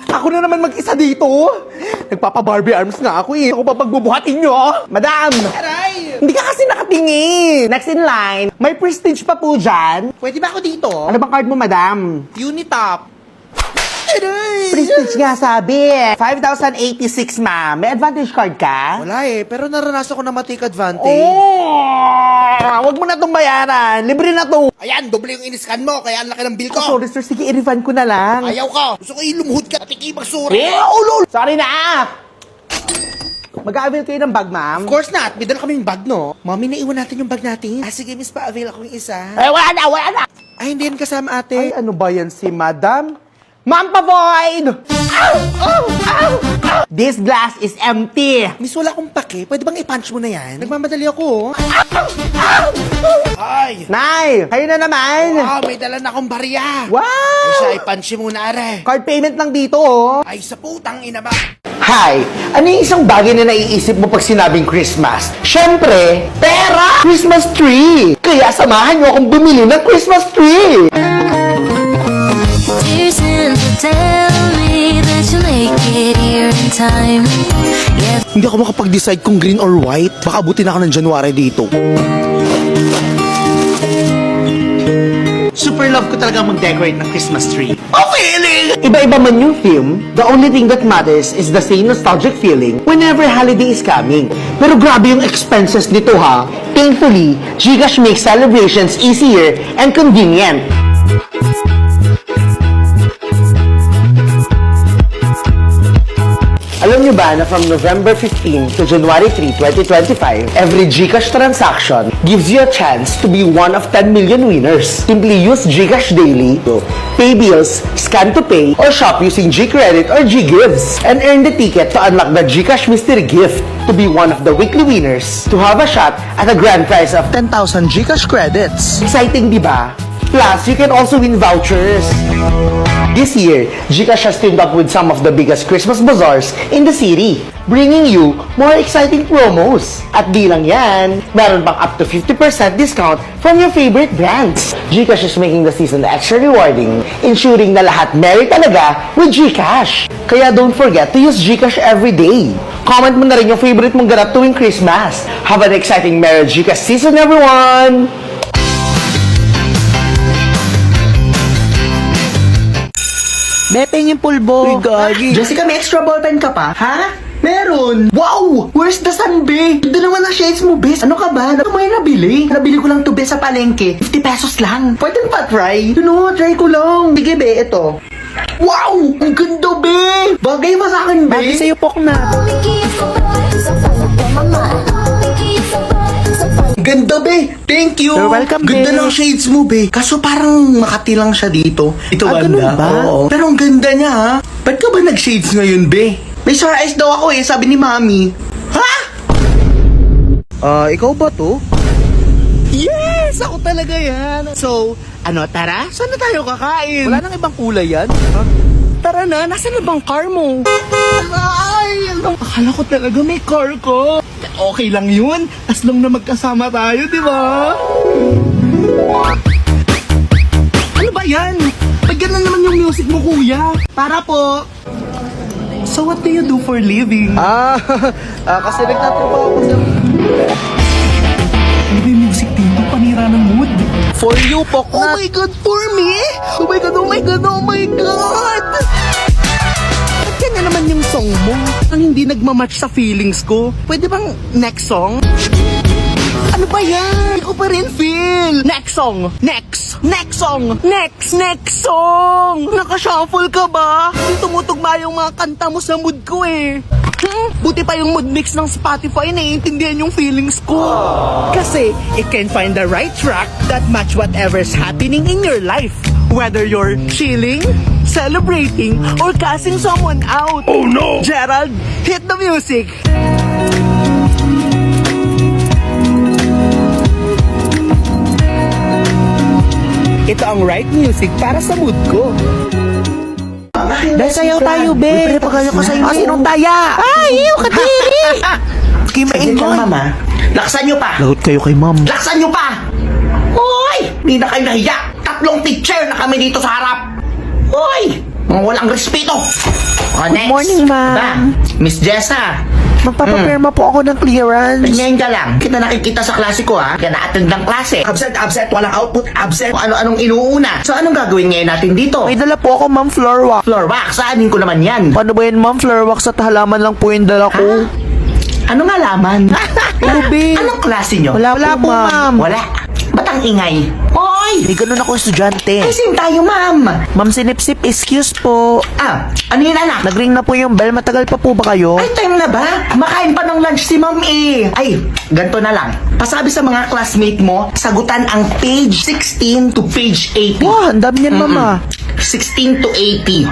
Ako na naman mag-isa dito. Nagpapa-Barbie arms nga ako eh. Ako pa pagbubuhatin nyo. Madam! Aray! Hindi ka kasi nakatingin. Next in line, may prestige pa po dyan. Pwede ba ako dito? Ano bang card mo, madam? Unitop. Aray! Prestige nga sabi. 5,086, ma'am. May advantage card ka? Wala eh, pero naranasan ko na ma-take advantage. Oh! Huwag mo na itong bayaran. Libre na to. Ayan, doble yung in-scan mo, kaya ang laki ng bill ko. Sorry, sir. Sige, i-refund ko na lang. Ayaw ka. Gusto ko ilumuhod ka at ikimagsuri. Ulol! Sorry na! Mag-a-avail kayo ng bag, ma'am? Of course not. May dala kaming bag, no? Mommy, naiwan natin yung bag natin. Ah, sige, miss, pa-avail ako yung isa. Eh, wala na, wala na! Ay, hindi yan kasama, ate. Ay, ano ba yan si madam? Ma'am, pa-void! Ow! Ow! Ow! Ow! This glass is empty. Miss, wala akong pake. Pwede bang i-punch mo na yan? Nagmamadali ako, oh. Ay! Nay, kayo na naman. Wow, may dala na akong barya. Ay, Wow! siya, i-punch mo na, are. Card payment lang dito, oh. Ay, sa putang ina ba? Hi! Ano yung isang bagay na naiisip mo pag sinabing Christmas? Siyempre, pera! Christmas tree! Kaya samahan niyo akong bumili ng Christmas tree! Dear Santa, tell me that you'll make it here in time. Yeah. Hindi ako makapag-decide kung green or white. Baka abutin ako ng January dito. Super love ko talaga mag-decorate ng Christmas tree. Oh, feeling! Iba-iba man yung theme, the only thing that matters is the same nostalgic feeling whenever holiday is coming. Pero grabe yung expenses nito ha. Thankfully, Gcash makes celebrations easier and convenient. Alam niyo ba na from November 15 to January 3, 2025, every Gcash transaction gives you a chance to be one of 10 million winners. Simply use Gcash daily to pay bills, scan to pay, or shop using GCredit or GGives and earn the ticket to unlock the Gcash mystery gift to be one of the weekly winners to have a shot at a grand prize of 10,000 Gcash credits. Exciting, di ba? Plus, you can also win vouchers. This year, Gcash has teamed up with some of the biggest Christmas bazaars in the city, bringing you more exciting promos. At di lang yan, meron pang up to 50% discount from your favorite brands. Gcash is making the season extra rewarding, ensuring na lahat merry talaga with Gcash. Kaya don't forget to use Gcash every day. Comment mo na rin yung favorite mong ganap tuwing Christmas. Have an exciting Merry Gcash season, everyone! Bepeng yung pulbo. Uy, gagi. Jessica, may extra ballpen ka pa? Ha? Meron! Wow! Where's the sun, be? Doon naman ang shades mo, bes. Ano ka ba? Ano mo yung nabili? Nabili ko lang to, bes, sa palengke. 50 pesos lang. Pwede ba try? No, try ko lang. Sige, be, ito. Wow! Ang ganda, be! Bagay ba sa akin, be? Bagay sa'yo, Pokna. Ganda, be! Thank you! You're welcome, Ganda be. ng shades mo, be. Kaso parang makati lang siya dito. Ito Ah, banda. ganun ba? Oo. Pero ang ganda niya, ha? Ba't ka ba nag-shades ngayon, be? May sore eyes daw ako eh, sabi ni Mami. Ha? Ikaw ba to? Yes! Ako talaga yan! So, ano, tara? Saan na tayo kakain? Wala nang ibang kulay yan? Tara na, nasa na bang car mo? Ay! Akala ko talaga may car ko. Okay lang yun, as long na magkasama tayo, di ba? Ano ba yan? Ba't ganun naman yung music mo, kuya? Para po. So what do you do for living? Kasi nagtatrabaho ako sa... Ano ba yung music dito? Panira ng mood. For you, Oh Poknat! my God, for me? Oh my God, oh my God, oh my God! Ba't kanya naman yung song mo? Ang hindi nagmamatch sa feelings ko. Pwede bang next song? Ano ba yan? Hindi ko pa rin feel. Next song. Next. Next song. Next. Next song. Nakashuffle ka ba? Hindi tumutugma yung mga kanta mo sa mood ko eh. Buti pa yung mood mix ng Spotify, naiintindihan yung feelings ko. Kasi it can find the right track that match whatever's happening in your life. Whether you're chilling, celebrating, or casting someone out. Oh no! Gerald, hit the music! Ito ang right music para sa mood ko. Dahil sayaw tayo, be! Uy, pagkaya ko sa inyo. Sinong taya? Ay, iyo, kadiri! Saglit lang, mama. Laksan nyo pa! Lagot kayo kay ma'am. Laksan nyo pa! Hoy! Hindi na kayo nahiya! 3 teacher na kami dito sa harap! Hoy! Mga walang respeto! Good morning, ma'am. Miss Jessa. Magpapaperma po ako ng clearance. Ngayon ka lang. Kita nakikita sa klase ko ha. Ka na-attend ng klase. Absent, walang output, absent. Kung ano-anong inuuna. So anong gagawin ngayon natin dito? May dala po ako, ma'am, floor wax. Floor wax, saanin ko naman yan. Paano ba yan, ma'am? Floor wax at halaman lang po yung dala ko. Ano nga laman? Ruby. Anong klase nyo? Wala po, ma'am. Wala. Ba't ang ingay? Hoy! May ganun ako estudyante. Ay, same tayo, ma'am. Ma'am Sinipsip, excuse po. Ano yun, anak? Nagring na po yung bell. Matagal pa po ba kayo? Ay, time na ba? Makain pa ng lunch si ma'am eh. Ay, ganito na lang. Pasabi sa mga classmate mo, sagutan ang page 16 to page 80. Wah, ang dami niyan, mama. 16 to 80.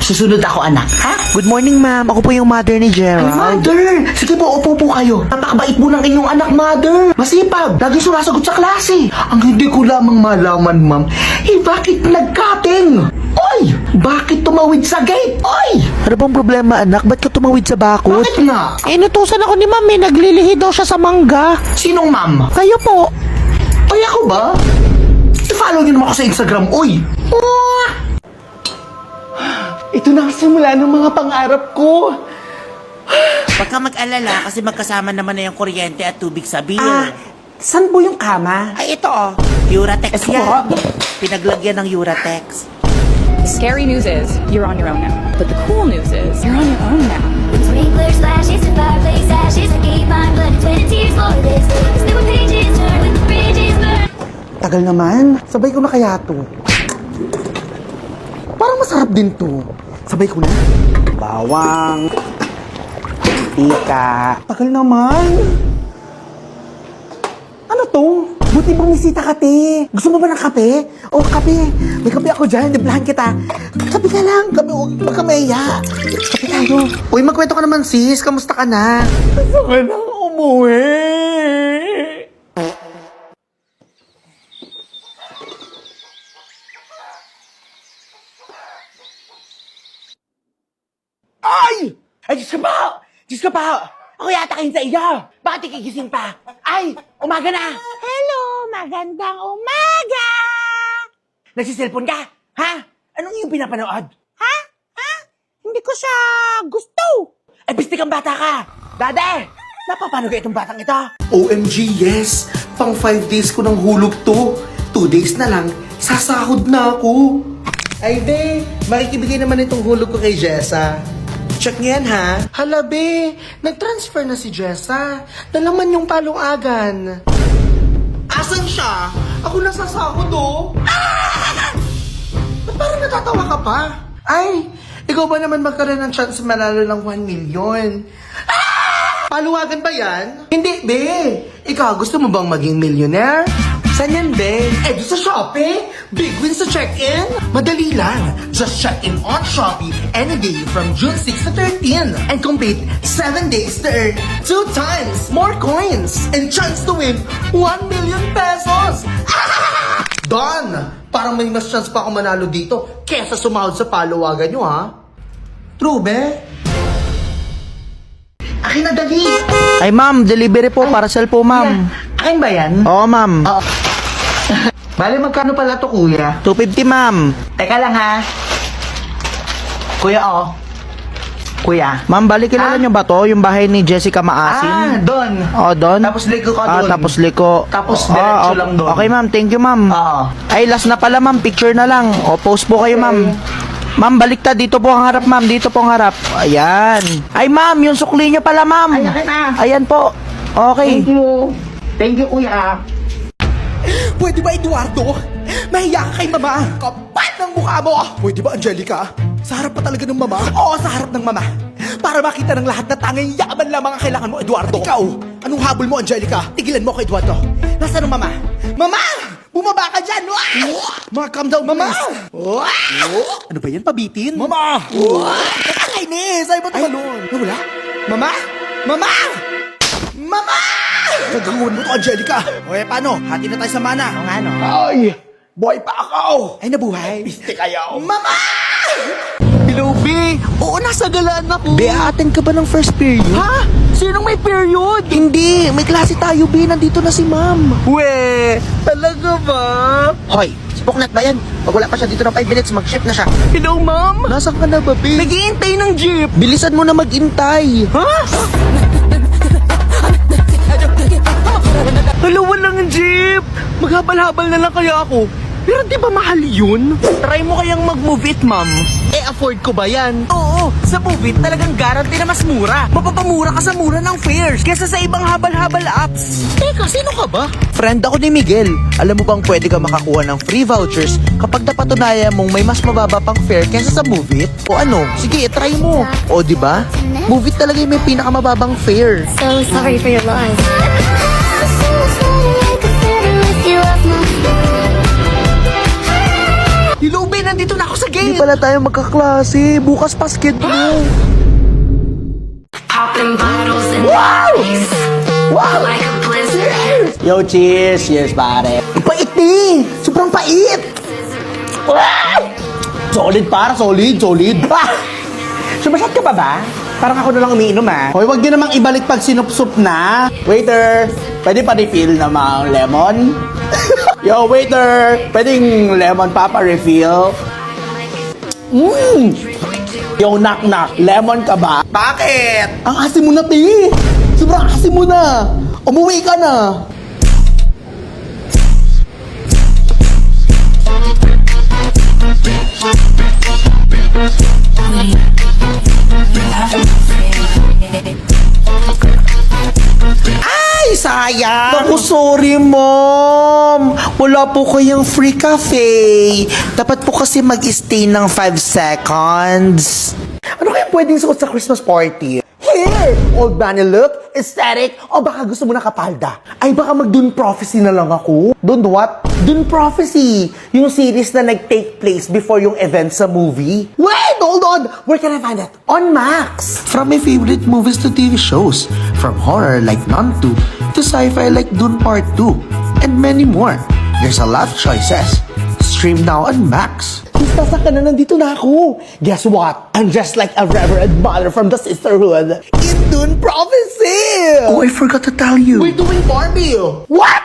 Susunod ako, anak. Ha? Good morning, ma'am. Ako po yung mother ni Ay, Gerald. mother! Sige po, upo po kayo. Napakabait po ng inyong anak, mother. Masipag. Lagi sumasagot sa klase. Ang hindi ko lamang malaman, ma'am, bakit nag-cutting? Oy! Bakit tumawid sa gate? Oy! Ano bang problema, anak? Ba't ka tumawid sa bakod? Bakit nga? Inutusan ako ni ma'am eh. Naglilihi daw siya sa mangga. Sinong ma'am? Kayo po. Ay, ako ba? I-follow niyo naman ako sa Instagram, oy! Ito na ang simula ng mga pangarap ko. Huwag ka mag-alala kasi magkasama naman na yung kuryente at tubig sa bill. Saan po yung kama? Ay, ito oh. Uratex Ito yan. po. Pinaglagyan ng Uratex. The scary news is you're on your own now. But the cool news is you're on your own now. Sprinkler splashes and fireplace ashes. I gave my blood and 20 tears for this. Still when pages turn, when the bridges burn. Tagal naman. Sabay ko na kaya to. Parang masarap din to. Sabay ko na. Bawang. Tika. Tagal naman. Ano to? Buti bumisita ka, te. Gusto mo ba ng kape? O, kape. May kape ako dyan. Diplahan kita. Kape ka lang. Kape, huwag ka maiya. Kape tayo. Uy, magkwento ka naman, sis. Kamusta ka na? Gusto ka nang umuwi. Ay! Ay, Diyos ka pa! Diyos ka pa! Ako yata kayo sa iyo! Bakit ikigising pa? Ay! Umaga na! Hello! Magandang umaga! Nagsiselfon ka? Ha? Anong yung pinapanood? Ha? Ha? Hindi ko siya gusto. Ay, bistik ang bata ka! Dade! Napapano ka itong batang ito? OMG, yes! Pang 5 days ko ng hulog to. 2 days na lang, sasahod na ako. Ay, be, makikibigay naman itong hulog ko kay Jessa. Check niyan, ha? Hala, be, nag-transfer na si Jessa. Nalaman yung palungagan. Asan siya? Ako nasasahod, oh. Ah! Ba't parang natatawa ka pa? Ay, ikaw ba naman magkaroon ng chance manalo ng 1 million? Paluwagan ba yan? Hindi, be. Ikaw, gusto mo bang maging millionaire? Saan yan, be? Eh, doon sa Shopee. Big win sa check-in. Madali lang. Just check in on Shopee any day from June 6 to 13 and complete 7 days to earn 2 times more coins and chance to win 1 million pesos. Done! Parang may mas chance pa ako manalo dito kesa sumahod sa paluwagan nyo, ha? True, be? Akin na, dali! Ay, ma'am. Delivery po. Parcel po, ma'am. Akin ba yan? Oo, ma'am. Oo. Bale, magkano pala to, kuya? 250, ma'am. Teka lang, ha? Kuya, oh. Kuya. Ma'am, balik kilala niyo ba to? Yung bahay ni Jessica Maasin? doon. Oh, doon? Tapos liko ka doon. Tapos liko. Tapos diretso lang doon. Okay, ma'am. Thank you, ma'am. Oo. Ay, last na pala, ma'am. Picture na lang. O, post po kayo, ma'am. Ma'am, baliktad. Dito po ang harap, ma'am. Dito po ang harap. Ayan. Ay, ma'am. Yung sukli niyo pala, ma'am. Ay, akin na. Ayan po. Okay. Thank you. Thank you, kuya. Pwede ba, Eduardo? Mahiya ka kay mama. Kapal ng mukha mo. Pwede ba, Angelica? Sa harap pa talaga ng mama? Oo, sa harap ng mama. Para makita ng lahat na tanging yaman lamang ang kailangan mo, Eduardo. Ikaw, anong habol mo, Angelica? Tigilan mo ako, Eduardo. Nasaan ang mama? Mama! Bumaba ka dyan! Mga calm down, mama! Ano ba yan, pabitin? Mama! Nakakainis! Ay, ba't balon? Nawala? Mama? Mama! Mama! Nagawin mo to, Angelica. O eh, paano? Hati na tayo sa mana. O nga, no? Ay! Buhay pa ako! Ay, nabuhay? Piste kayo! Mama! Hello, B. Oo, nasa galaan ako. B, aaten ka ba ng first period? Ha? Sinong may period? Hindi. May klase tayo, B. Nandito na si ma'am. We, talaga ba? Hoy, Buknat ba yan? Pag wala pa siya dito ng 5 minutes, mag-ship na siya. Hello, ma'am? Nasaan ka na, babe? Naghihintay ng jeep. Bilisan mo na mag-intay. Ha? Hello, walang jeep. Maghabal-habal na lang kaya ako. Pero di ba mahal yun? Try mo kayang mag-move it, ma'am. Eh, afford ko ba yan? Oo, sa move it talagang guarantee na mas mura. Mapapamura ka sa mura ng fares kesa sa ibang habal-habal apps. Teka, sino ka ba? Friend ako ni Miguel. Alam mo bang pwede ka makakuha ng free vouchers kapag napatunayan mong may mas mababa pang fare kesa sa Move It? O ano? Sige, try mo. O, di ba? Move It talaga yung may pinakamababang fare. So sorry for your loss. So sorry, I could never lift you off my Hello, Ben, nandito na ako sa Hindi gate. pala tayo magkaklase. Bukas basketball. popping bottles and Wow! like a blizzard. Yo, cheers! Cheers, pare. Pait eh! Sobrang pait! Wow! Solid, para. Solid, solid. Ah! Sumasat ka pa ba? Parang ako na lang umiinom, ah. Hoy, wag din namang ibalik pag sinup-sup na. Waiter, pwede pa refill namang lemon? Yo, waiter, pwedeng lemon pa refill? Yo, knock-knock, lemon ka ba? Bakit? Ang asim mo na, ti! Sobrang asim mo na! Umuwi ka na! Ay, sayang! Naku, sorry, mom! Wala po kayong free cafe. Dapat po kasi mag-stay ng 5 seconds. Ano kaya pwedeng suot sa Christmas party? Here! Old Bunny look, aesthetic, o baka gusto mo na kapalda? Ay, baka mag-Dune Prophecy na lang ako. Dune what? Dune Prophecy! Yung series na nag-take place before yung event sa movie. Wait! Hold on! Where can I find that? On Max! From my favorite movies to TV shows, from horror like Nun 2 to sci-fi like Dune Part 2, and many more. There's a lot of choices. Stream now on Max. Basta ka na, nandito na ako. Guess what? I'm just like a reverend mother from the sisterhood in Dune Prophecy! Oh, I forgot to tell you. We're doing Barbie! What?